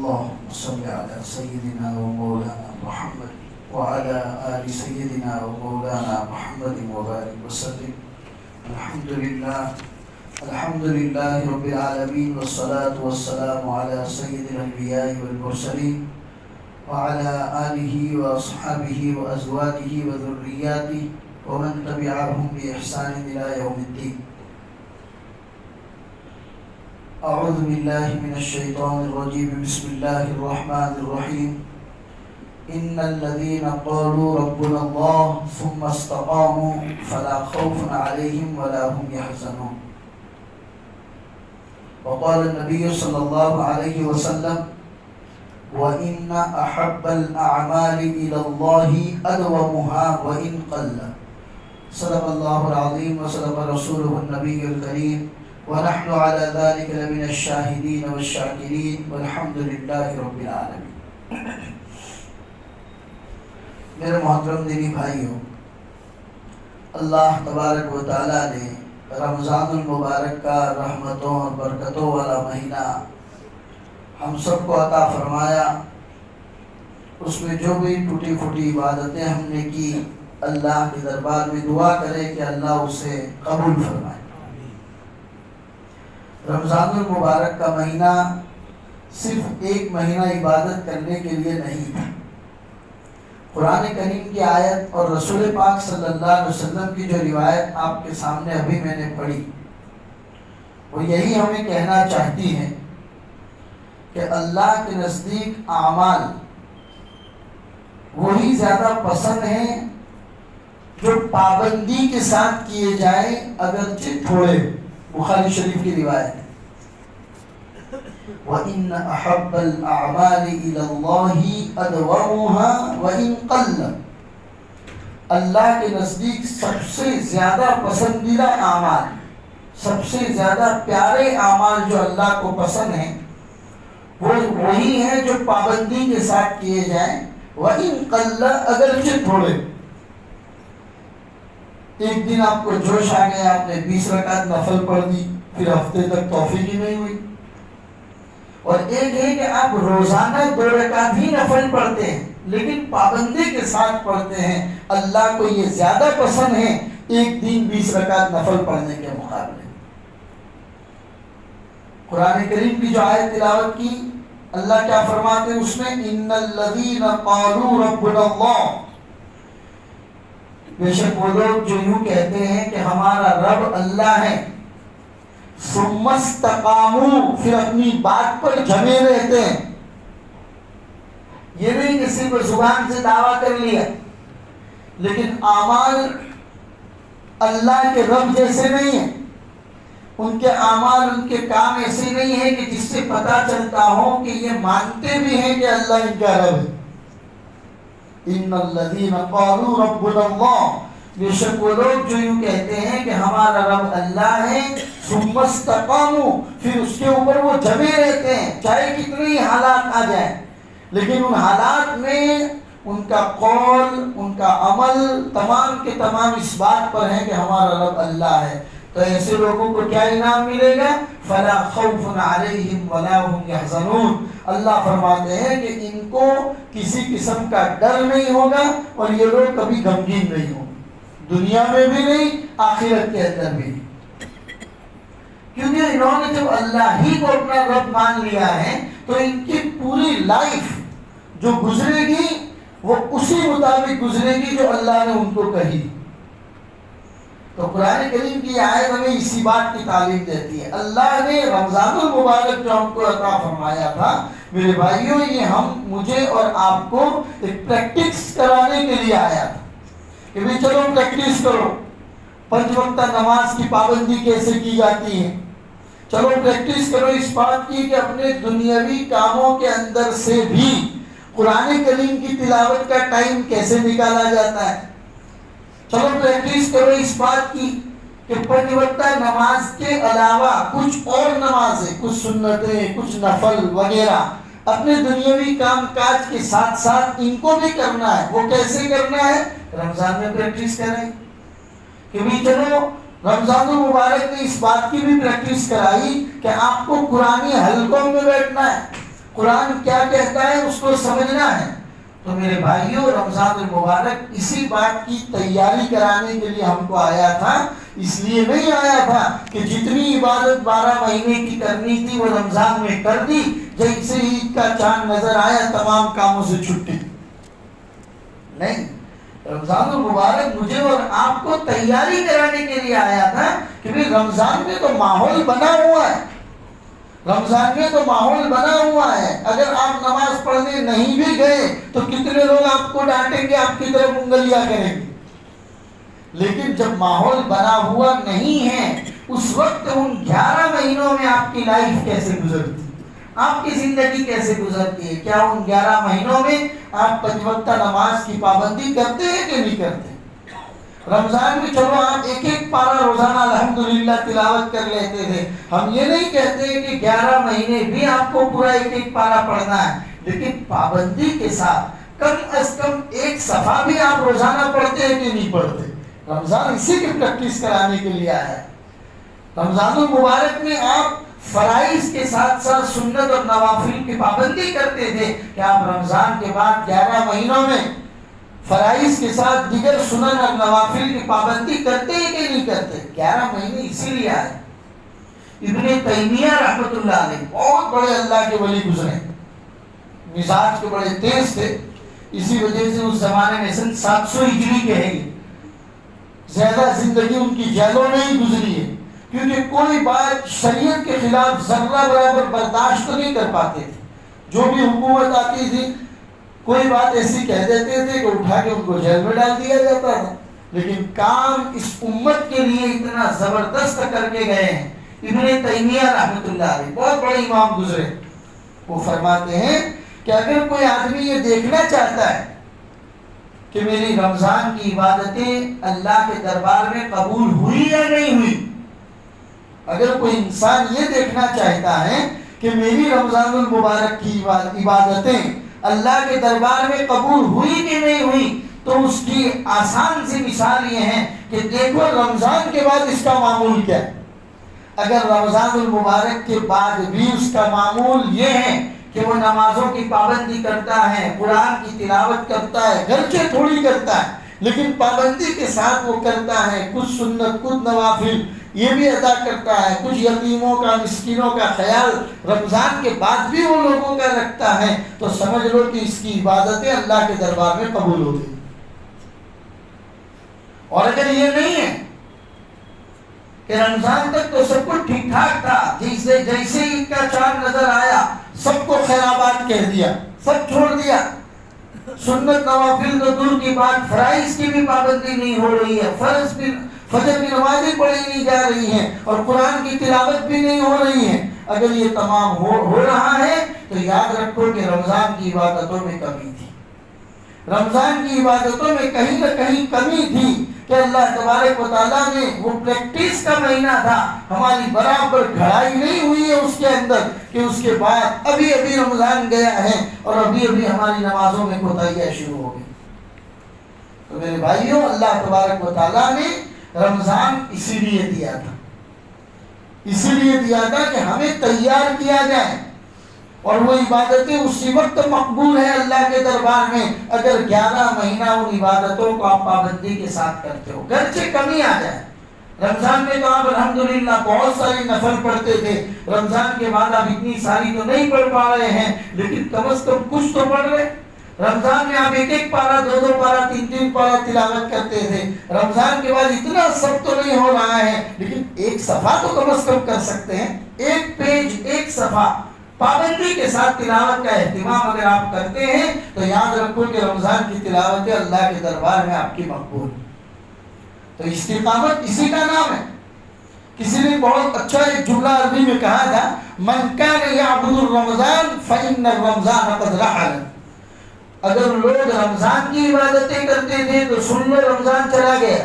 اللهم صل على سيدنا ومولانا محمد وعلى آل سيدنا ومولانا محمد وبارك وسلم. الحمد لله رب العالمين، والصلاة والسلام على سيد الأنبياء والمرسلين وعلى آله وأصحابه وأزواجه وذرياته ومن تبعهم بإحسان إلى يوم الدين. أعوذ بالله من الشيطان الرجيم. بسم الله الرحمن الرحيم. إن الذين قالوا ربنا الله ثم استقاموا فلا خوف عليهم ولا هم يحزنون. وقال النبي صلى الله عليه وسلم: وإن أحب الأعمال إلى الله أدومها وإن قل. صدق الله العظيم وصدق رسوله النبي الكريم، ونحن على ذلك لمن الشاهدين والشاكرين، والحمد لله رب العالمين. میرے محترم دینی بھائیوں، اللہ تبارک و تعالیٰ نے رمضان المبارک کا رحمتوں اور برکتوں والا مہینہ ہم سب کو عطا فرمایا. اس میں جو بھی ٹوٹی پھوٹی عبادتیں ہم نے کی، اللہ کے دربار میں دعا کرے کہ اللہ اسے قبول فرمائے. رمضان المبارک کا مہینہ صرف ایک مہینہ عبادت کرنے کے لیے نہیں تھا. قرآن کریم کی آیت اور رسول پاک صلی اللہ علیہ وسلم کی جو روایت آپ کے سامنے ابھی میں نے پڑھی، وہ یہی ہمیں کہنا چاہتی ہے کہ اللہ کے نزدیک اعمال وہی زیادہ پسند ہیں جو پابندی کے ساتھ کیے جائیں، اگرچہ تھوڑے. بخاری شریف کی روایت ہے: وَإِنَّ أَحَبَّ الْأَعْمَالِ إِلَى اللَّهِ أَدْوَمُهَا وَإِنْ قَلَّ. اللہ کے نزدیک سب سے زیادہ پسندیدہ اعمال، سب سے زیادہ پیارے اعمال جو اللہ کو پسند ہیں، وہ وہی ہیں جو پابندی کے ساتھ کیے جائیں. وَإِنْ قَلَّ، اگرچہ تھوڑے. ایک دن آپ کو جوش آ گیا، آپ نے 20 رکعت نفل پڑھ دی، پھر ہفتے تک توفیق ہی نہیں ہوئی. اور ایک ہے کہ آپ روزانہ 2 رکعت ہی نفل پڑھتے ہیں لیکن پابندی کے ساتھ پڑھتے ہیں. اللہ کو یہ زیادہ پسند ہے ایک دن 20 رکعت نفل پڑھنے کے مقابلے. قرآن کریم کی جو آیت تلاوت کی، اللہ کیا فرماتے ہیں اس میں؟ ان الذین قالوا ربنا اللہ. بے شک وہ لوگ جو یوں کہتے ہیں کہ ہمارا رب اللہ ہے، ثم استقاموا، پھر اپنی بات پر جمے رہتے ہیں. یہ نہیں کہ صرف زبان سے دعویٰ کر لیا، لیکن اعمال اللہ کے رب جیسے نہیں ہیں. ان کے اعمال، ان کے کام ایسے نہیں ہیں کہ جس سے پتہ چلتا ہو کہ یہ مانتے بھی ہیں کہ اللہ ان کا رب ہے. ان الذین قالوا ربنا اللہ، بے شک وہ لوگ جو یوں کہتے ہیں کہ ہمارا رب اللہ ہے، ثم استقاموا، پھر اس کے اوپر وہ جمے رہتے ہیں چاہے کتنی حالات آ جائیں، لیکن ان حالات میں ان کا قول، ان کا عمل تمام کے تمام اس بات پر ہیں کہ ہمارا رب اللہ ہے. تو ایسے لوگوں کو کیا انعام ملے گا؟ فلا خوف علیہم ولا هم يحزنون. اللہ فرماتے ہیں کہ ان کو کسی قسم کا ڈر نہیں ہوگا اور یہ لوگ کبھی غمگین نہیں ہوں گے، دنیا میں بھی نہیں، آخرت کے اندر بھی نہیں. کیونکہ انہوں نے جب اللہ ہی کو اپنا رب مان لیا ہے تو ان کی پوری لائف جو گزرے گی وہ اسی مطابق گزرے گی جو اللہ نے ان کو کہی. تو قرآن کریم کی آیت ہمیں اسی بات کی تعلیم دیتی ہے. اللہ نے رمضان المبارک جو ہم کو عطا فرمایا تھا، میرے بھائیوں، یہ مجھے اور آپ کو ایک پریکٹس کرانے کے لیے آیا تھا کہ بھئی چلو پریکٹس کرو، 5 وقتہ نماز کی پابندی کیسے کی جاتی ہے. چلو پریکٹس کرو اس بات کی کہ اپنے دنیاوی کاموں کے اندر سے بھی قرآن کریم کی تلاوت کا ٹائم کیسے نکالا جاتا ہے. چلو پریکٹس کرو اس بات کی کہ 5 وقتہ نماز کے علاوہ کچھ اور نمازیں، کچھ سنتیں، کچھ نفل وغیرہ اپنے دنیاوی کام کاج کے ساتھ ساتھ ان کو بھی کرنا ہے. وہ کیسے کرنا ہے؟ رمضان میں پریکٹس کریں کہ بھی چلو رمضان المبارک نے اس بات کی بھی پریکٹس کرائی کہ آپ کو قرآنی حلقوں میں بیٹھنا ہے، قرآن کیا کہتا ہے اس کو سمجھنا ہے۔ تو میرے بھائیوں، رمضان المبارک اسی بات کی تیاری کرانے کے لیے ہم کو آیا تھا، اس لیے نہیں آیا تھا کہ جتنی عبادت 12 مہینے کی کرنی تھی وہ رمضان میں کر دی، جیسے عید کا چاند نظر آیا تمام کاموں سے چھٹی۔ نہیں، رمضان المبارک مجھے اور آپ کو تیاری کرانے کے لیے آیا تھا کہ بھی رمضان میں تو ماحول بنا ہوا ہے، رمضان میں تو ماحول بنا ہوا ہے۔ اگر آپ نماز پڑھنے نہیں بھی گئے تو کتنے لوگ آپ کو ڈانٹیں گے، آپ کی طرف انگلیاں کریں گے، لیکن جب ماحول بنا ہوا نہیں ہے اس وقت ان 11 مہینوں میں آپ کی لائف کیسے گزرتی، آپ کی زندگی کیسے گزرتی ہے؟ کیا ان 11 مہینوں میں آپ 5 وقتہ نماز کی پابندی کرتے ہیں کہ نہیں کرتے؟ رمضان میں چلو آپ ایک ایک پارہ روزانہ الحمدللہ تلاوت کر لیتے تھے، ہم یہ نہیں کہتے کہ 11 مہینے بھی آپ کو پورا ایک ایک پارہ پڑھنا ہے، لیکن پابندی کے ساتھ کم از کم ایک صفحہ بھی آپ روزانہ پڑھتے ہیں کہ نہیں پڑھتے؟ رمضان اسی کی پریکٹس کرانے کے لیے آیا ہے۔ رمضان المبارک میں آپ فرائض کے ساتھ ساتھ سنت اور نوافل کی پابندی کرتے تھے کہ آپ رمضان کے بعد 11 مہینوں میں فرائض کے ساتھ دیگر سنن اور نوافل کی پابندی کرتے ہیں کہ نہیں کرتے؟ 11 مہینے اسی لیے آئے۔ ابن تیمیہ رحمۃ اللہ علیہ بہت بڑے اللہ کے ولی گزرے، مزاج کے بڑے تیز تھے، اسی وجہ سے اس زمانے میں سن 700 ہجری کے ہیں، زیادہ زندگی ان کی جیلوں میں ہی گزری ہے، کیونکہ کوئی بات شریعت کے خلاف ذرہ برابر برداشت تو نہیں کر پاتے تھے۔ جو بھی حکومت آتی تھی کوئی بات ایسی کہہ دیتے تھے کہ اٹھا کے ان کو جیل میں ڈال دیا جاتا تھا، لیکن کام اس امت کے لیے اتنا زبردست کر کے گئے ہیں۔ ابن تیمیہ رحمۃ اللہ علیہ بہت بڑے امام گزرے، وہ فرماتے ہیں کہ اگر کوئی آدمی یہ دیکھنا چاہتا ہے کہ میری رمضان کی عبادتیں اللہ کے دربار میں قبول ہوئی یا نہیں ہوئی، اگر کوئی انسان یہ دیکھنا چاہتا ہے کہ میری رمضان المبارک کی عبادتیں اللہ کے دربار میں قبول ہوئی کہ نہیں ہوئی، تو اس کی آسان سی مثال یہ ہے کہ دیکھو رمضان کے بعد اس کا معمول کیا ہے۔ اگر رمضان المبارک کے بعد بھی اس کا معمول یہ ہے کہ وہ نمازوں کی پابندی کرتا ہے، قرآن کی تلاوت کرتا ہے، گرچہ تھوڑی کرتا ہے لیکن پابندی کے ساتھ وہ کرتا ہے، کچھ سنت کچھ نوافل یہ بھی ادا کرتا ہے، کچھ یتیموں کا مسکینوں کا خیال رمضان کے بعد بھی وہ لوگوں کا رکھتا ہے، تو سمجھ لو کہ اس کی عبادتیں اللہ کے دربار میں قبول ہوتی ہیں۔ اور اگر یہ نہیں ہے کہ رمضان تک تو سب کچھ ٹھیک ٹھاک تھا، جیسے عید کا چاند نظر آیا سب کو خیرات کہہ دیا، سب چھوڑ دیا، سنت نوافل تو دور کی بات، فرائض کی بھی پابندی نہیں ہو رہی ہے، فرض بھی فجر کی نمازیں پڑھی نہیں جا رہی ہیں اور قرآن کی تلاوت بھی نہیں ہو رہی ہے، اگر یہ تمام ہو رہا ہے تو یاد رکھو کہ رمضان کی عبادتوں میں کمی تھی، رمضان کی عبادتوں میں کہیں نہ کہیں کمی تھی کہ اللہ تبارک و تعالیٰ نے وہ پریکٹس کا مہینہ تھا، ہماری برابر گھڑائی نہیں ہوئی ہے اس کے اندر کہ اس کے بعد ابھی ابھی رمضان گیا ہے اور ابھی ابھی ہماری نمازوں میں کوتاہیاں شروع ہو گئی۔ تو میرے بھائیوں، اللہ تبارک و تعالیٰ نے رمضان اسی لیے دیا تھا، اسی لیے دیا تھا کہ ہمیں تیار کیا جائے، اور وہ عبادتیں اسی وقت مقبول ہے اللہ کے دربار میں اگر 11 مہینہ ان عبادتوں کو آپ پابندی کے ساتھ کرتے ہو، گرچہ کمی آ جائے۔ رمضان میں تو آپ الحمدللہ بہت ساری نفل پڑھتے تھے، رمضان کے بعد آپ اتنی ساری تو نہیں پڑھ پا رہے ہیں لیکن کم از کم کچھ تو پڑھ رہے۔ رمضان میں آپ ایک ایک پارہ، 2 پارہ، 3 پارہ تلاوت کرتے تھے، رمضان کے بعد اتنا سب تو نہیں ہو رہا ہے لیکن ایک صفحہ تو کم از کم کر سکتے ہیں، ایک پیج، ایک صفحہ پابندی کے ساتھ تلاوت کا اہتمام اگر آپ کرتے ہیں تو یاد رکھو کہ رمضان کی تلاوت اللہ کے دربار میں آپ کی مقبول۔ تو استقامت اسی کا نام ہے۔ کسی نے بہت اچھا ایک جملہ عربی میں کہا تھا، من کان یعبد الرمضان فإن الرمضان قد رحل۔ اگر لوگ رمضان کی عبادتیں کرتے تھے تو سن لو رمضان چلا گیا،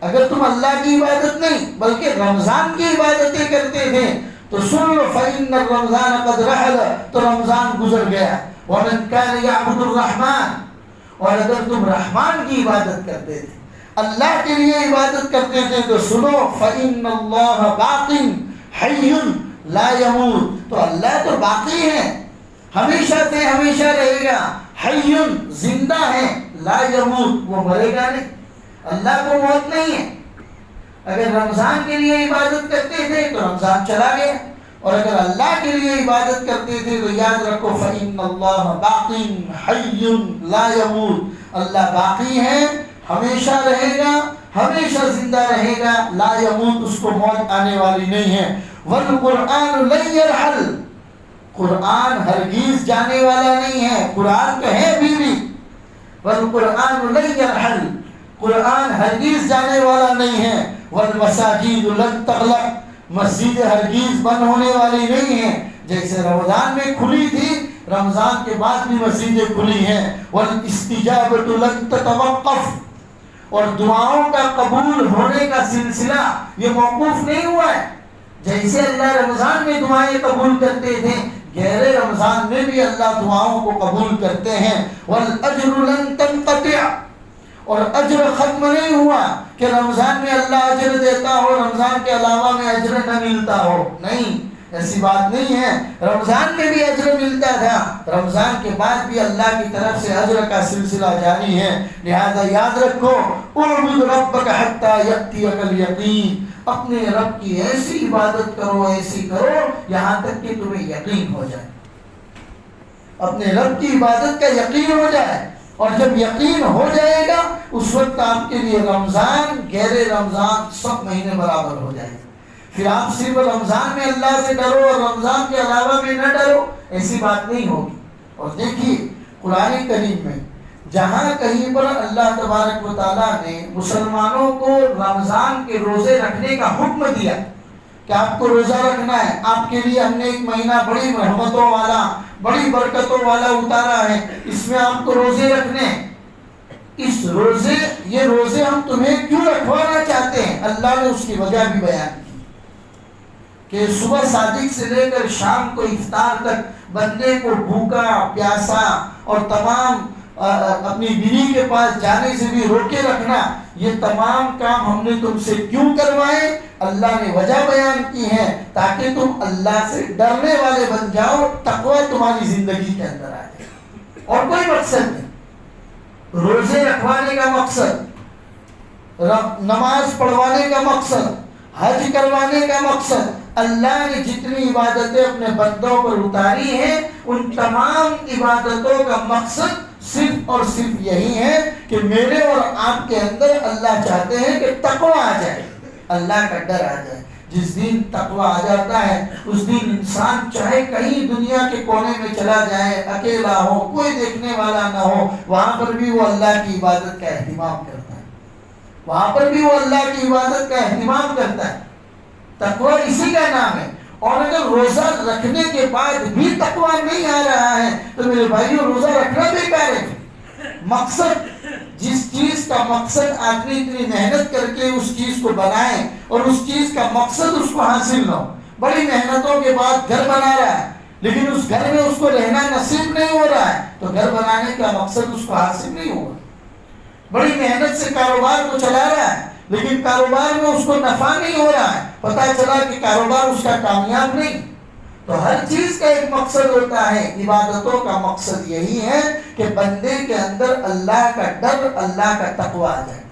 اگر تم اللہ کی عبادت نہیں بلکہ رمضان کی عبادتیں کرتے تھے تو سن لو فإن الرمضان قد رحل، تو رمضان گزر گیا۔ ومن کان یعبد الرحمن، اور اگر تم رحمان کی عبادت کرتے تھے، اللہ کے لیے عبادت کرتے تھے تو سنو فإن اللہ باق حی لا يموت، تو اللہ تو باقی ہے، ہمیشہ سے ہمیشہ رہے گا، حی زندہ ہے، لا يموت وہ مرے گا نہیں، اللہ کو موت نہیں ہے۔ اگر رمضان کے لیے عبادت کرتے تھے تو رمضان چلا گیا، اور اگر اللہ کے لیے عبادت کرتے تھے تو یاد رکھو فإن اللہ باقی حی لا يموت، اللہ باقی ہے، ہمیشہ رہے گا، ہمیشہ زندہ رہے گا، لا يموت اس کو موت آنے والی نہیں ہے۔ والقرآن لن يرحل، قرآن ہرگز جانے والا نہیں ہے، قرآن تو ہے بھی، والقرآن لن يرحل، قرآن ہرگز جانے والا نہیں ہے۔ والمساجد لن تغلق، مسجد ہرگز بند ہونے والی نہیں ہے، جیسے رمضان میں کھلی تھی رمضان کے بعد بھی مسجدیں کھلی ہیں۔ والاستجابۃ لن تتوقف، اور دعاؤں کا قبول ہونے کا سلسلہ یہ موقوف نہیں ہوا ہے، جیسے اللہ رمضان میں دعائیں قبول کرتے تھے غیر رمضان میں بھی اللہ دعاؤں کو قبول کرتے ہیں۔ والاجر لن تنقطع، اور اجر ختم نہیں ہوا کہ رمضان میں اللہ اجر دیتا ہو رمضان کے علاوہ میں اجر نہ ملتا ہو، نہیں، ایسی بات نہیں ہے، رمضان میں بھی اجر ملتا تھا، رمضان کے بعد بھی اللہ کی طرف سے اجر کا سلسلہ جاری ہے۔ لہذا یاد رکھو اعبد ربک حتی یأتیک الیقین، اپنے رب کی ایسی عبادت کرو، ایسی کرو یہاں تک کہ تمہیں یقین ہو جائے، اپنے رب کی عبادت کا یقین ہو جائے، اور جب یقین ہو جائے گا اس وقت آپ کے لیے رمضان غیر رمضان سب مہینے برابر ہو جائے گا، پھر آپ صرف رمضان میں اللہ سے ڈرو اور رمضان کے علاوہ میں نہ ڈرو، ایسی بات نہیں ہوگی۔ اور دیکھیے قرآن کریم میں جہاں کہیں پر اللہ تبارک و تعالیٰ نے مسلمانوں کو رمضان کے روزے رکھنے کا حکم دیا کہ آپ کو روزہ رکھنا ہے، آپ کے لیے ہم نے ایک مہینہ بڑی رحمتوں والا بڑی برکتوں والا اتارا ہے، اس میں آپ کو روزے رکھنے ہیں، یہ روزے ہم تمہیں کیوں رکھوانا چاہتے ہیں، اللہ نے اس کی وجہ بھی بیان کی کہ صبح صادق سے لے کر شام کو افطار تک بندے کو بھوکا پیاسا اور تمام اپنی بیوی کے پاس جانے سے بھی روکے رکھنا، یہ تمام کام ہم نے تم سے کیوں کروائے، اللہ نے وجہ بیان کی ہے تاکہ تم اللہ سے ڈرنے والے بن جاؤ، تقوی تمہاری زندگی کے اندر آ جائے، اور کوئی مقصد نہیں۔ روزے رکھوانے کا مقصد، نماز پڑھوانے کا مقصد، حج کروانے کا مقصد، اللہ نے جتنی عبادتیں اپنے بندوں پر اتاری ہیں ان تمام عبادتوں کا مقصد صرف اور صرف یہی ہے کہ میرے اور آپ کے اندر اللہ چاہتے ہیں کہ تقوی آ جائے، اللہ کا ڈر آ جائے۔ جس دن تقوی آ جاتا ہے اس دن انسان چاہے کہیں دنیا کے کونے میں چلا جائے، اکیلا ہو، کوئی دیکھنے والا نہ ہو، وہاں پر بھی وہ اللہ کی عبادت کا اہتمام کرتا ہے، وہاں پر بھی وہ اللہ کی عبادت کا اہتمام کرتا ہے۔ تقوی اسی کا نام ہے۔ اور اگر روزہ رکھنے کے بعد بھی تقوی نہیں آ رہا ہے تو میرے بھائیوں روزہ رکھنا بیکار ہے۔ مقصد، جس چیز کا مقصد آدمی اتنی محنت کر کے اس چیز کو بنائے اور اس چیز کا مقصد اس کو حاصل نہ ہو، بڑی محنتوں کے بعد گھر بنا رہا ہے لیکن اس گھر میں اس کو رہنا نصیب نہیں ہو رہا ہے تو گھر بنانے کا مقصد اس کو حاصل نہیں ہوگا۔ بڑی محنت سے کاروبار کو چلا رہا ہے لیکن کاروبار میں اس کو نفع نہیں ہو رہا ہے، پتہ چلا کہ کاروبار اس کا کامیاب نہیں۔ تو ہر چیز کا ایک مقصد ہوتا ہے، عبادتوں کا مقصد یہی ہے کہ بندے کے اندر اللہ کا ڈر، اللہ کا تقوی آ جائے۔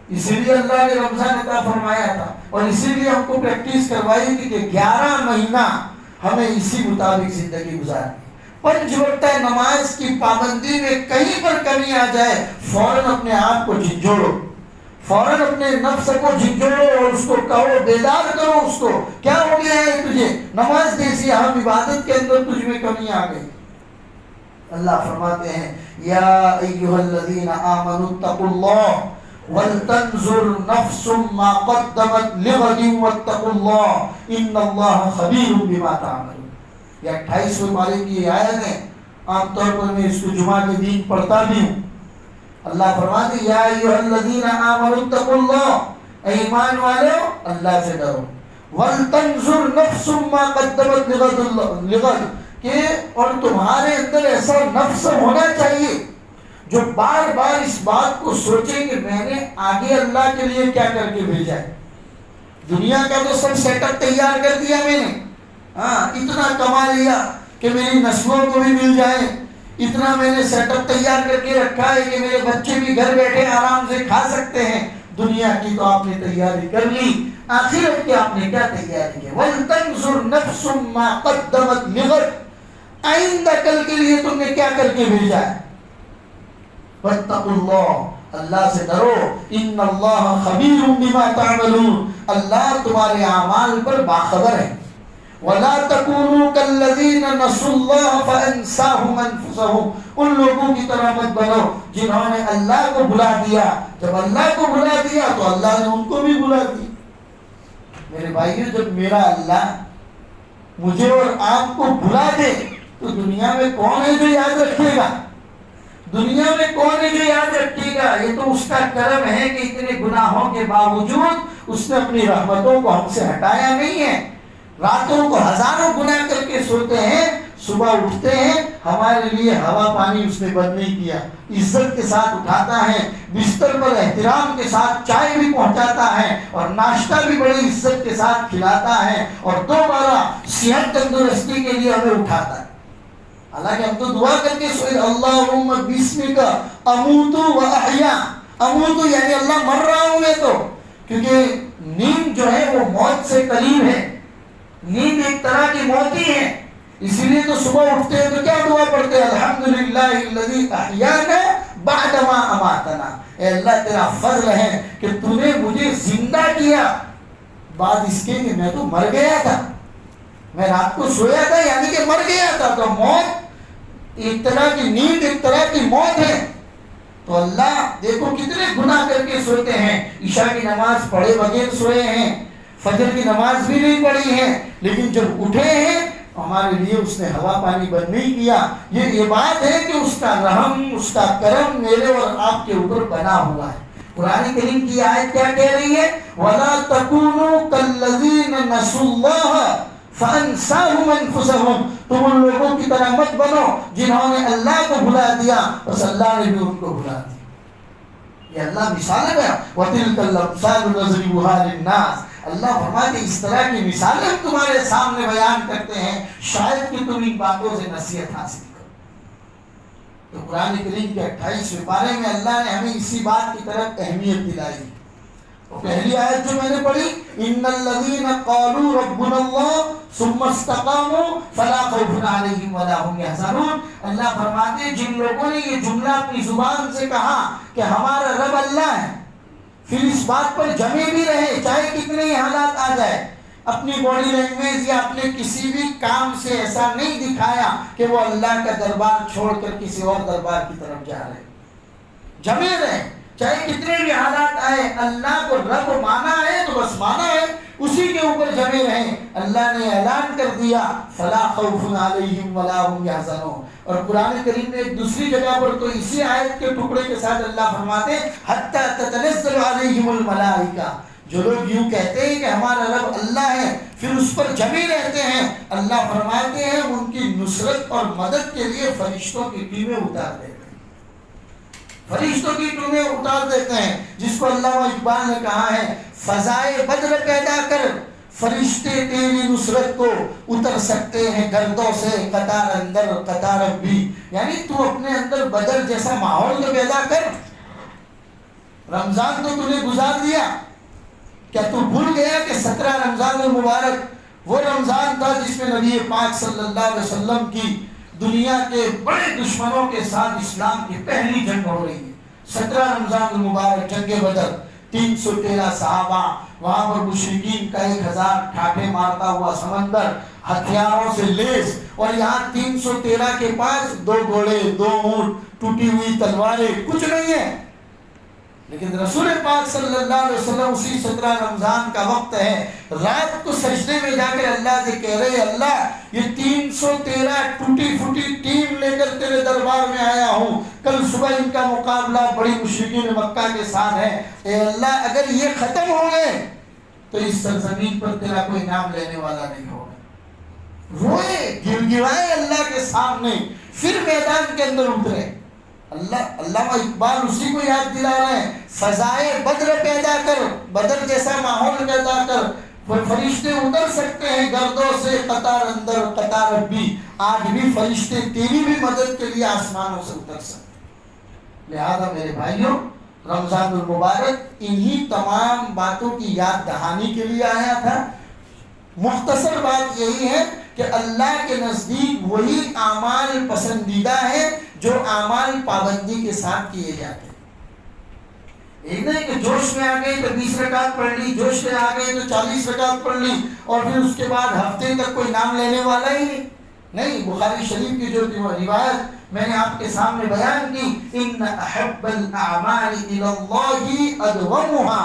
اسی لیے اللہ نے رمضان عطا فرمایا تھا اور اسی لیے ہم کو پریکٹس کروائی تھی کہ 11 مہینہ ہمیں اسی مطابق زندگی گزارنی۔ 5 وقتہ نماز کی پابندی میں کہیں پر کمی آ جائے فوراً اپنے آپ کو جھنجھوڑو، فوراً اپنے نفس کو جھنجھوڑو اور اس کو کہو، بیدار کرو اس کو، کیا ہو گیا ہے تجھے، نماز جیسی اہم عبادت کے اندر تجھ میں کمی آ گئی۔ اللہ فرماتے ہیں یا ایھا الذین آمنوا اتقوا اللہ ولتنظر نفس ما قدمت لغد واتقوا اللہ ان اللہ خبیر بما تعملون۔ یہ 28ویں پارے کی آیت ہے، عام طور پر میں اس کو جمعہ کے دن پڑھتا بھی ہوں۔ اللہ فرماتے ہیں یا ایھا الذین آمنوا اتقوا اللہ، اے ایمان والو اللہ سے ڈرو، ولتنظر نفس ما قدمت لغد، کہ اور تمہارے اندر ایسا نفس ہونا چاہیے جو بار بار اس بات کو سوچے کہ میں نے آگے اللہ کے لیے کیا کر کے بھیجا ہے۔ دنیا کا تو سب سیٹ اپ تیار کر دیا میں نے، ہاں اتنا کما لیا کہ میری نسلوں کو بھی مل جائے، اتنا میں نے سیٹ اپ تیار کر کے رکھا ہے کہ میرے بچے بھی گھر بیٹھے آرام سے کھا سکتے ہیں۔ دنیا کی تو آپ نے تیاری کر لی، آخرت کی آپ نے کیا تیاری کی؟ وَلْتَنْظُرْ نَفْسٌ مَا قَدَّمَتْ لِغَدٍ، آئندہ کل کے لیے تم نے کیا کر کے بھیجا ہے؟ وَاتَّقُوا اللَّهَ، اللہ سے ڈرو، إِنَّ اللَّهَ خَبِيرٌ بِمَا تَعْمَلُونَ، اللہ تمہارے اعمال پر باخبر ہے۔ وَلَا تَكُونُوا كَالَّذِينَ نَسُوا اللَّهَ فَأَنسَاهُمْ أَنفُسَهُمْ، ان لوگوں کی طرح مت بنو جنہوں نے اللہ کو بھلا دیا، جب اللہ کو بھلا دیا تو اللہ نے ان کو بھی بھلا دیا۔ میرے بھائیو، جب میرا اللہ مجھے اور آپ کو بھلا دے تو دنیا میں کون ہے جو یاد رکھے گا؟ دنیا میں کون ہے جو یاد رکھے گا؟ یہ تو اس کا کرم ہے کہ اتنے گناہوں کے باوجود اس نے اپنی رحمتوں کو ہم سے ہٹایا نہیں ہے۔ راتوں کو ہزاروں گناہ کر کے سوتے ہیں، صبح اٹھتے ہیں، ہمارے لیے ہوا پانی اس نے بند نہیں کیا، عزت کے ساتھ اٹھاتا ہے، بستر پر احترام کے ساتھ چائے بھی پہنچاتا ہے اور ناشتہ بھی بڑی عزت کے ساتھ کھلاتا ہے، اور دوبارہ صحت تندرستی کے لیے ہمیں اٹھاتا ہے۔ حالانکہ ہم تو دعا کر کے سوئے، اللہم بسمک اموت و احیا، اموت یعنی اللہ مر رہا ہوں میں تو، کیونکہ نیند جو ہے وہ موت سے قریب ہے، نیند ایک طرح کی موت ہی ہے۔ اسی لیے تو صبح اٹھتے ہیں تو کیا دعا پڑھتے ہیں؟ الحمدللہ الذی احیانا بعد ما اماتنا، اے اللہ تیرا فضل ہے کہ تو نے مجھے زندہ کیا بعد اس کے کہ میں تو مر گیا تھا، میں رات کو سویا تھا یعنی کہ مر گیا تھا۔ تو موت ایک طرح کی نیند، ایک طرح کی موت ہے۔ تو اللہ دیکھو کتنے گناہ کر کے سوتے ہیں، عشاء کی نماز پڑھے بغیر سوئے ہیں، فجر کی نماز بھی نہیں پڑھی ہے، لیکن جب اٹھے ہیں ہمارے لیے اس نے ہوا پانی بند نہیں کیا۔ یہ بات ہے کہ اس کا رحم، اس کا کرم میرے اور آپ کے اوپر بنا ہوا ہے۔ قرآن کریم کی آیت کیا کہہ رہی ہے؟ وَلَا تَكُونُوا كَالَّذِينَ نَسُوا اللَّهَ فَأَنسَاهُمْ أَنفُسَهُمْ، تم ان لوگوں کی طرح مت بنو جنہوں نے اللہ کو بھلا دیا، بس اللہ نے بھی ان کو بھلا دیا۔ یہ اللہ مثال ہے، وَتِلْكَ الْأَمْثَالُ نَضْرِبُهَا لِلنَّاسِ، اللہ فرماتے اس طرح کی مثالیں ہم تمہارے سامنے بیان کرتے ہیں شاید کہ تم ان باتوں سے نصیحت حاصل کرو۔ تو قرآن کریم کے 28ویں پارے میں اللہ نے ہمیں اسی بات کی طرف اہمیت دلائی۔ اور پہلی آیت جو میں نے پڑھی، ان الذین قالوا ربنا اللہ ثم استقاموا فلا خوف علیہم ولا هم یحزنون، اللہ فرماتے ہیں جن لوگوں نے یہ جملہ اپنی زبان سے کہا کہ ہمارا رب اللہ ہے، پھر اس بات پر جمے بھی رہے چاہے کتنے ہی حالات آ جائے، اپنی باڈی لینگویج یا اپنے کسی بھی کام سے ایسا نہیں دکھایا کہ وہ اللہ کا دربار چھوڑ کر کسی اور دربار کی طرف جا رہے، جمے رہے چاہے کتنے بھی حالات آئے، اللہ کو رب مانا ہے تو بس مانا ہے، اسی کے اوپر جمے رہیں۔ اللہ نے اعلان کر دیا فلا خوف علیہم ولا هم یحزنون۔ اور قرآن کریم نے ایک دوسری جگہ پر تو اسی آیت کے ٹکڑے کے ساتھ اللہ فرماتے حتی تتنزل علیہم الملائکہ، جو لوگ یوں کہتے ہیں کہ ہمارا رب اللہ ہے پھر اس پر جمے رہتے ہیں، اللہ فرماتے ہیں ان کی نصرت اور مدد کے لیے فرشتوں کی ٹیمیں اتار دیتے ہیں، فرشتوں کی ٹیمیں اتار دیتے ہیں، جس کو علامہ اقبال نے کہا ہے فضائے بدر پیدا کر فرشتے تیری نصرت کو اتر سکتے ہیں گردوں سے قطار اندر قطار بھی، یعنی تو اپنے اندر بدر جیسا ماحول تو پیدا کر۔ رمضان تو نے گزار دیا، کیا تو بھول گیا کہ 17 رمضان المبارک وہ رمضان تھا جس میں نبی پاک صلی اللہ علیہ وسلم کی دنیا کے بڑے دشمنوں کے ساتھ اسلام کی پہلی جنگ ہو رہی ہے۔ 17 رمضان المبارک جنگ بدر، 313 صحابہ، وہاں پر مشرکین کا 1000 ٹھاٹھے مارتا ہوا سمندر، ہتھیاروں سے لیس، اور یہاں 313 کے پاس 2 گھوڑے، 2 اونٹ، ٹوٹی ہوئی تلواریں، کچھ نہیں ہے، لیکن رسول پاک صلی اللہ علیہ وسلم اسی 17 رمضان کا وقت ہے، رات کو سجدے میں جا کر اللہ سے کہہ رہے اللہ یہ 313 ٹوٹی پھوٹی ٹیم لے کر تیرے دربار میں آیا ہوں، کل صبح ان کا مقابلہ بڑی مشرکین مکہ کے ساتھ ہے، اے اللہ اگر یہ ختم ہو گئے تو اس سرزمین پر تیرا کوئی نام لینے والا نہیں ہوگا۔ روئے گر گرائے اللہ کے سامنے، پھر میدان کے اندر اترے۔ علامہ اقبال اسی کو یاد دلا رہے ہیں، فضائے بدر پیدا کر، بدر جیسا ماحول پیدا کر، فرشتے اتر سکتے ہیں گردوں سے قطار اندر قطار بھی، آج بھی فرشتے تیری بھی مدد کے لیے آسمانوں سے اتر سکتے ہیں۔ لہذا میرے بھائیوں، رمضان المبارک انہی تمام باتوں کی یاد دہانی کے لیے آیا تھا۔ مختصر بات یہی ہے کہ اللہ کے نزدیک وہی اعمال پسندیدہ ہے جو اعمال پابندی کے ساتھ کیے جاتے ہیں۔ ایک نہیں کہ جوش میں آ گئے تو 20 رکعت پڑھ لی، جوش میں آ گئے تو 40 رکعت پڑھ لی، اور پھر اس کے بعد ہفتے تک کوئی نام لینے والا ہی نہیں۔ بخاری شریف کی جو روایت میں نے آپ کے سامنے بیان کی، ان احب الاعمال الی اللہ ادومها،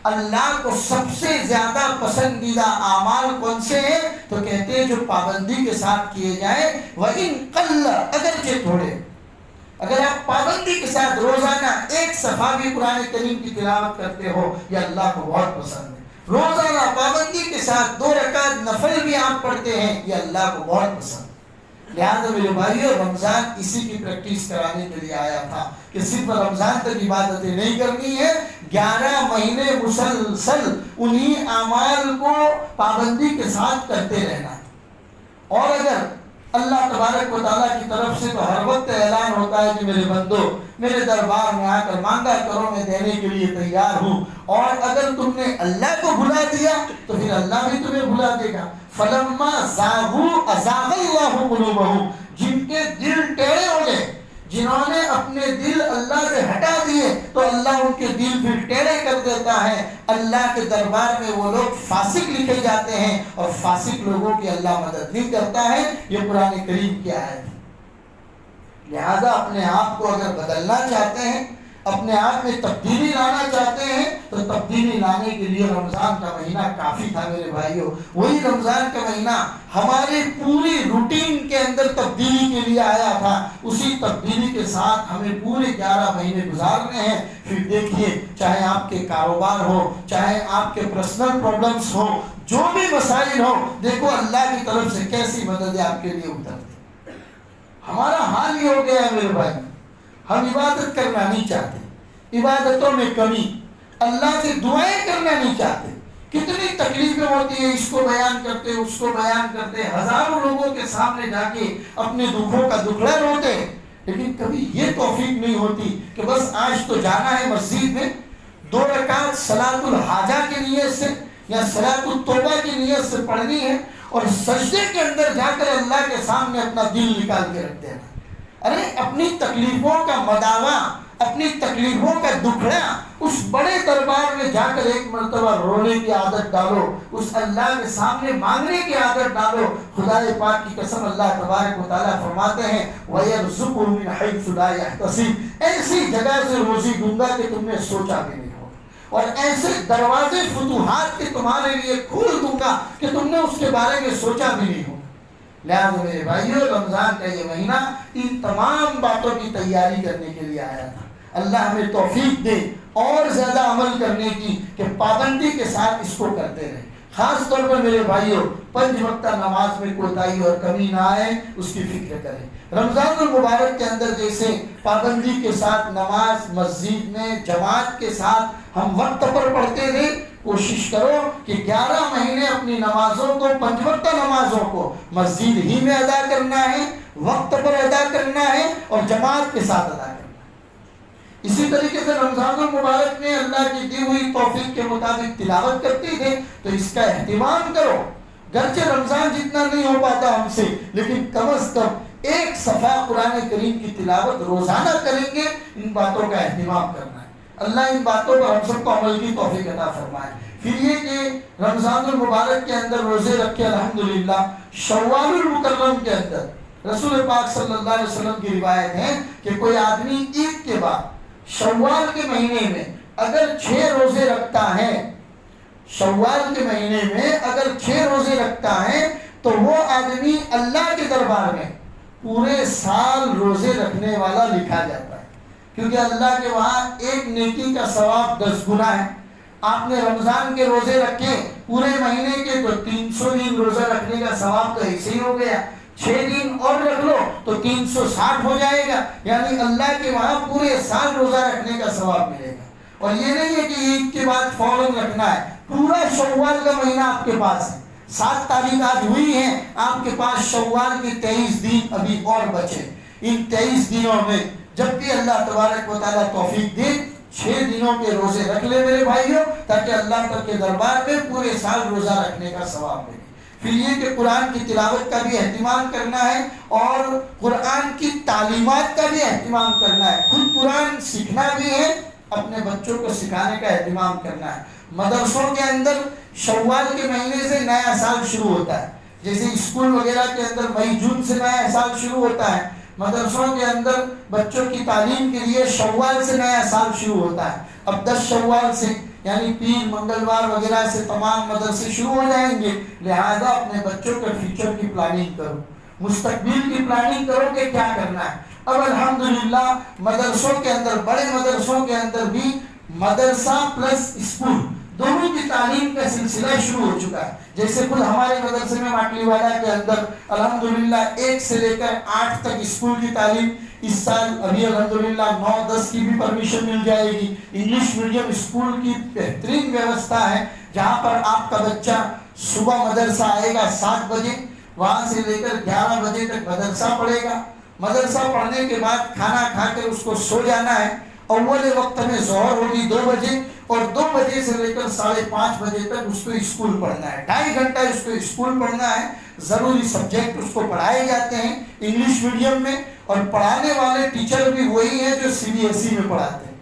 اللہ کو سب سے زیادہ پسندیدہ اعمال کون سے ہیں؟ تو کہتے ہیں جو پابندی کے ساتھ کیے جائیں، وَإِن قَلَّ، اگرچہ تھوڑے۔ اگر آپ پابندی کے ساتھ روزانہ ایک صفحہ بھی قرآن کریم کی تلاوت کرتے ہو، یہ اللہ کو بہت پسند ہے۔ روزانہ پابندی کے ساتھ 2 رکعت نفل بھی آپ پڑھتے ہیں، یہ اللہ کو بہت پسند ہے۔ لہٰذا میرے بھائیوں، رمضان اسی کی پریکٹس کرانے کے لیے آیا تھا کہ صرف رمضان تک عبادتیں نہیں کرنی ہے، 11 مہینے مسلسل انہی اعمال کو پابندی کے ساتھ کرتے رہنا ہے۔ اور اگر اللہ تبارک و تعالیٰ کی طرف سے تو ہر وقت اعلان ہوتا ہے کہ میرے بندو میرے دربار میں آ کر مانگا کرو، میں دینے کے لیے تیار ہوں، اور اگر تم نے اللہ کو بھلا دیا تو پھر اللہ بھی تمہیں بھلا دے گا۔ فَلَمَّا زَاغُوا أَزَاغَ اللَّهُ قُلُوبَهُمْ، جن کے دل ٹیڑے ہو گئے، جنہوں نے اپنے دل اللہ سے ہٹا دیے، تو اللہ ان کے دل پھر ٹیڑے کر دیتا ہے۔ اللہ کے دربار میں وہ لوگ فاسق لکھے جاتے ہیں، اور فاسق لوگوں کی اللہ مدد نہیں کرتا ہے۔ یہ قرآن کریم کی آیت ہے۔ لہذا اپنے آپ کو اگر بدلنا چاہتے ہیں، اپنے آپ میں تبدیلی لانا چاہتے ہیں، تو تبدیلی لانے کے لیے رمضان کا مہینہ کافی تھا میرے بھائیوں۔ وہی رمضان کا مہینہ ہماری پوری روٹین کے اندر تبدیلی کے لیے آیا تھا۔ اسی تبدیلی کے ساتھ ہمیں پورے 11 مہینے گزارنے ہیں۔ پھر دیکھیے، چاہے آپ کے کاروبار ہو، چاہے آپ کے پرسنل پرابلمس ہو، جو بھی مسائل ہو، دیکھو اللہ کی طرف سے کیسی مدد آپ کے لیے اترتی۔ ہمارا حال یہ ہو گیا ہے میرے بھائی، ہم عبادت کرنا نہیں چاہتے، عبادتوں میں کمی، اللہ سے دعائیں کرنا نہیں چاہتے۔ کتنی تکلیفیں ہوتی ہیں، اس کو بیان کرتے اس کو بیان کرتے، ہزاروں لوگوں کے سامنے جا کے اپنے دکھوں کا دکھڑا روتے، لیکن کبھی یہ توفیق نہیں ہوتی کہ بس آج تو جانا ہے مسجد میں، 2 رکعت صلاۃ الحاجہ کی نیت سے یا صلاۃ التوبہ کی نیت سے پڑھنی ہے، اور سجدے کے اندر جا کر اللہ کے سامنے اپنا دل نکال کے رکھ دینا۔ ارے اپنی تکلیفوں کا مداوا، اپنی تکلیفوں کا دکھڑا اس بڑے دربار میں جا کر ایک مرتبہ رونے کی عادت ڈالو، اس اللہ کے سامنے مانگنے کی عادت ڈالو۔ خدا پاک کی قسم اللہ تبارک و تعالیٰ فرماتے ہیں وَيَرْزُقُهُ مِنْ حَيْثُ لَا يَحْتَسِبُ، ایسی جگہ سے روزی دوں گا کہ تم نے سوچا بھی نہیں ہوگا، اور ایسے دروازے فتوحات کے تمہارے لیے کھول دوں گا کہ تم نے اس کے بارے میں سوچا بھی نہیں ہوگا۔ لہٰذا میرے بھائیوں، رمضان کا یہ مہینہ ان تمام باتوں کی تیاری کرنے کے لیے آیا تھا۔ اللہ ہمیں توفیق دے اور زیادہ عمل کرنے کی، کہ پابندی کے ساتھ اس کو کرتے رہیں۔ خاص طور پر میرے بھائیوں، 5 وقتہ نماز میں کوتاہی اور کمی نہ آئے، اس کی فکر کریں۔ رمضان المبارک کے اندر جیسے پابندی کے ساتھ نماز مسجد میں جماعت کے ساتھ ہم وقت پر پڑھتے تھے، کوشش کرو کہ 11 مہینے اپنی نمازوں کو، 5 وقتہ نمازوں کو مسجد ہی میں ادا کرنا ہے، وقت پر ادا کرنا ہے، اور جماعت کے ساتھ ادا کرنا ہے۔ اسی طریقے سے رمضان المبارک میں اللہ کی دی ہوئی توفیق کے مطابق تلاوت کرتے تھے، تو اس کا اہتمام کرو۔ گرچہ رمضان جتنا نہیں ہو پاتا ہم سے، لیکن کم از کم 1 صفحہ قرآن کریم کی تلاوت روزانہ کریں گے۔ ان باتوں کا اہتمام کرنا ہے۔ اللہ ان باتوں پر ہم سب کو عمل کی توفیق عطا فرمائے۔ پھر یہ کہ رمضان المبارک کے اندر روزے رکھے الحمدللہ، شوال المکرم کے اندر رسول پاک صلی اللہ علیہ وسلم کی روایت ہے کہ کوئی آدمی عید کے بعد شوال کے مہینے میں اگر 6 روزے رکھتا ہے، شوال کے مہینے میں اگر 6 روزے رکھتا ہے، تو وہ آدمی اللہ کے دربار میں پورے سال روزے رکھنے والا لکھا جاتا ہے، کیونکہ اللہ کے وہاں ایک نیکی کا ثواب 10 گنا ہے۔ آپ نے رمضان کے روزے رکھے پورے مہینے کے، تو 300 دن روزہ رکھنے کا ثواب تو ایسے ہی ہو گیا، 6 دن اور رکھ لو تو 360 ہو جائے گا، یعنی اللہ کے وہاں پورے سال روزہ رکھنے کا ثواب ملے گا۔ اور یہ نہیں ہے کہ عید کے بعد فوراً رکھنا ہے، پورا شوال کا مہینہ آپ کے پاس ہے، 7 تاریخ آج ہوئی ہے، آپ کے پاس شوال کے 23 دن ابھی اور بچے، ان 23 دنوں میں جب بھی اللہ تبارک و تعالیٰ توفیق دے 6 دنوں کے روزے رکھ لے میرے بھائیوں، تاکہ اللہ تک کے دربار میں پورے سال روزہ رکھنے کا ثواب ملے۔ پھر یہ کہ قرآن کی تلاوت کا بھی اہتمام کرنا ہے اور قرآن کی تعلیمات کا بھی اہتمام کرنا ہے، خود قرآن سیکھنا بھی ہے، اپنے بچوں کو سکھانے کا اہتمام کرنا ہے۔ مدرسوں کے اندر شوال کے مہینے سے نیا سال شروع ہوتا ہے، جیسے اسکول وغیرہ کے اندر مئی جون سے نیا سال شروع ہوتا ہے، مدرسوں کے اندر بچوں کی تعلیم کے لیے شوال سے نیا سال شروع ہوتا ہے۔ اب 10 شوال سے یعنی پیر منگلوار وغیرہ سے تمام مدرسے شروع ہو جائیں گے، لہذا اپنے بچوں کے فیوچر کی پلاننگ کرو، مستقبل کی پلاننگ کرو کہ کیا کرنا ہے۔ اب الحمدللہ مدرسوں کے اندر، بڑے مدرسوں کے اندر بھی مدرسہ پلس اسکول دونوں کی تعلیم کا سلسلہ شروع ہو چکا ہے۔ جیسے خود ہمارے مدرسے میں ماٹلی والا کے اندر الحمدللہ 1 سے لے کر 8 تک اسکول کی تعلیم اس سال ابھی الحمدللہ 9-10 کی بھی پرمیشن مل جائے گی۔ انگلش میڈیم اسکول کی بہترین ویوستھا ہے، جہاں پر آپ کا بچہ صبح مدرسہ آئے گا 7 بجے، وہاں سے لے کر 11 بجے تک مدرسہ پڑھے گا، مدرسہ پڑھنے کے بعد کھانا کھا کر اس کو سو جانا ہے۔ اول وقت میں ظہر ہوگی 2 بجے اور 2 بجے سے لے کر 5:30 بجے تک اس کو اسکول پڑھنا ہے، 2.5 گھنٹہ اس کو اسکول پڑھنا ہے۔ ضروری سبجیکٹ اس کو پڑھائے جاتے ہیں انگلش میڈیم میں، اور پڑھانے والے ٹیچر بھی وہی ہیں جو CBSE میں پڑھاتے ہیں،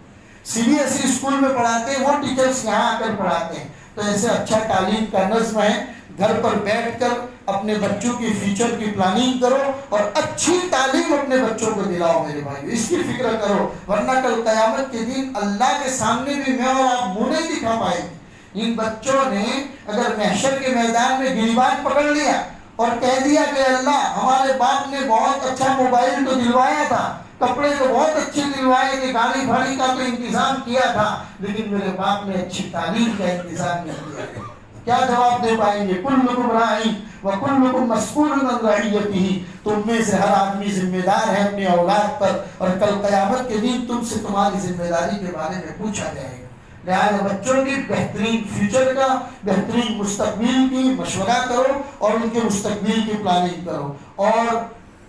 CBSE اسکول میں پڑھاتے ہیں، وہ ٹیچرز یہاں آ کر پڑھاتے ہیں۔ تو ایسے اچھا تعلیم کا نظم ہے، گھر پر بیٹھ کر اپنے بچوں کی فیوچر کی پلاننگ کرو اور اچھی تعلیم اپنے بچوں کو دلاؤ میرے بھائی، اس کی فکر کرو، ورنہ کل قیامت کے دن اللہ کے سامنے بھی میں اور آپ منہ نہیں دکھا پائیں گے۔ ان بچوں نے اگر محشر کے میدان میں گریبان پکڑ لیا اور کہہ دیا کہ اللہ ہمارے باپ نے بہت اچھا موبائل تو دلوایا تھا، کپڑے تو بہت اچھے دلوائے تھے، گاڑی بھاڑی کا تو انتظام کیا تھا، لیکن میرے باپ نے اچھی تعلیم کا انتظام نہیں کیا، کیا جواب دے پائیں گے؟ کلکم راعٍ وکلکم مسئول عن رعیتہ، تم میں سے ہر آدمی ذمہ دار ہے اپنی اولاد پر، اور کل قیامت کے دن تم سے تمہاری ذمہ داری کے بارے میں پوچھا جائے گا۔ لہٰذا بچوں کی بہترین فیوچر کا، بہترین مستقبل کی مشورہ کرو اور ان کے مستقبل کی پلاننگ کرو۔ اور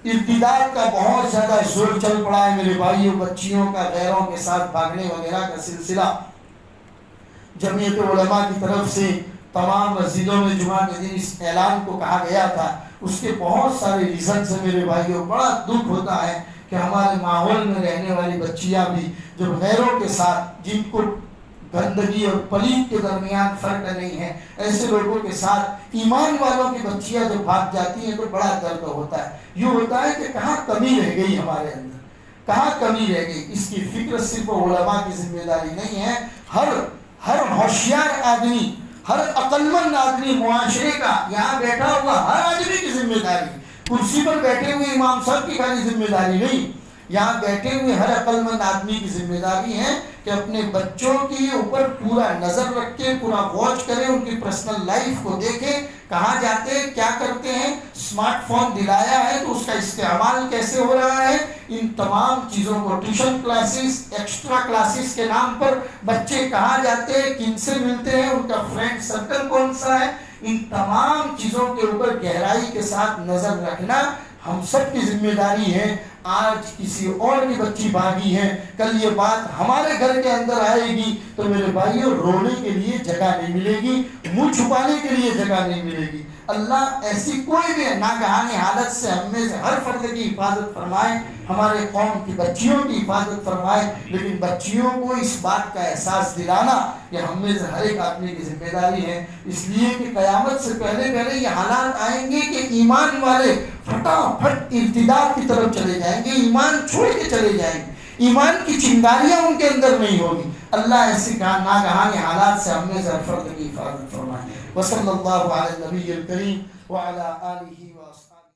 ارتداد کا بہت زیادہ زور چل پڑا ہے میرے بھائیوں، بچیوں کا غیروں کے ساتھ بھاگنے وغیرہ کا سلسلہ۔ جمعیت علماء کی طرف سے تمام مسجدوں میں جمعہ کے دن اس اعلان کو کہا گیا تھا، اس کے بہت سارے ریزنز ہیں میرے بھائیوں۔ بڑا دکھ ہوتا ہے کہ ہمارے ماحول میں رہنے والی بچیاں بھی جو غیروں کے ساتھ، جن کو گندگی اور پلید کے درمیان فرق نہیں ہے، ایسے لوگوں کے ساتھ ایمان والوں کی بچیاں جو بھاگ جاتی ہیں تو بڑا درد ہوتا ہے۔ یوں ہوتا ہے کہ کہاں کمی رہ گئی ہمارے اندر، کہاں کمی رہ گئی۔ اس کی فکر صرف علماء کی ذمہ داری نہیں ہے، ہر ہوشیار آدمی، ہر عقلمند آدمی معاشرے کا، یہاں بیٹھا ہوا ہر آدمی کی ذمہ داری، کرسی پر بیٹھے ہوئے امام صاحب کی خالی ذمہ داری نہیں، یہاں بیٹھے ہوئے ہر عقلمند آدمی کی ذمہ داری ہے کہ اپنے بچوں کے اوپر پورا نظر رکھے، پورا واچ کرے، ان کی پرسنل لائف کو دیکھے، کہاں جاتے ہیں، کیا کرتے ہیں، اسمارٹ فون دلایا ہے تو اس کا استعمال کیسے ہو رہا ہے۔ ان تمام چیزوں کو، ٹیوشن کلاسز، ایکسٹرا کلاسز کے نام پر بچے کہاں جاتے ہیں، کن سے ملتے ہیں، ان کا فرینڈ سرکل کون سا ہے، ان تمام چیزوں کے اوپر گہرائی کے ساتھ نظر رکھنا ہم سب کی ذمہ داری ہے۔ آج کسی اور کی بچی بھاگی ہے، کل یہ بات ہمارے گھر کے اندر آئے گی تو میرے بھائیوں رونے کے لیے جگہ نہیں ملے گی، منہ چھپانے کے لیے جگہ نہیں ملے گی۔ اللہ ایسی کوئی بھی ناگہانی حالت سے ہم میں سے ہر فرد کی حفاظت فرمائے، ہمارے قوم کی بچیوں کی حفاظت فرمائے، لیکن بچیوں کو اس بات کا احساس دلانا یہ ہم میں سے ہر ایک آدمی کی ذمہ داری ہے، اس لیے کہ قیامت سے پہلے یہ حالات آئیں گے کہ ایمان والے فٹافٹ ارتداد کی طرف چلے جائیں گے، ایمان چھوڑ کے چلے جائیں گے، ایمان کی چنگاریاں ان کے اندر نہیں ہوگی۔ اللہ ایسی ناگہانی حالات سے ہم میں سے ہر فرد کی حفاظت فرمائے۔ وصلی اللہ علی النبی الکریم وعلی آلہ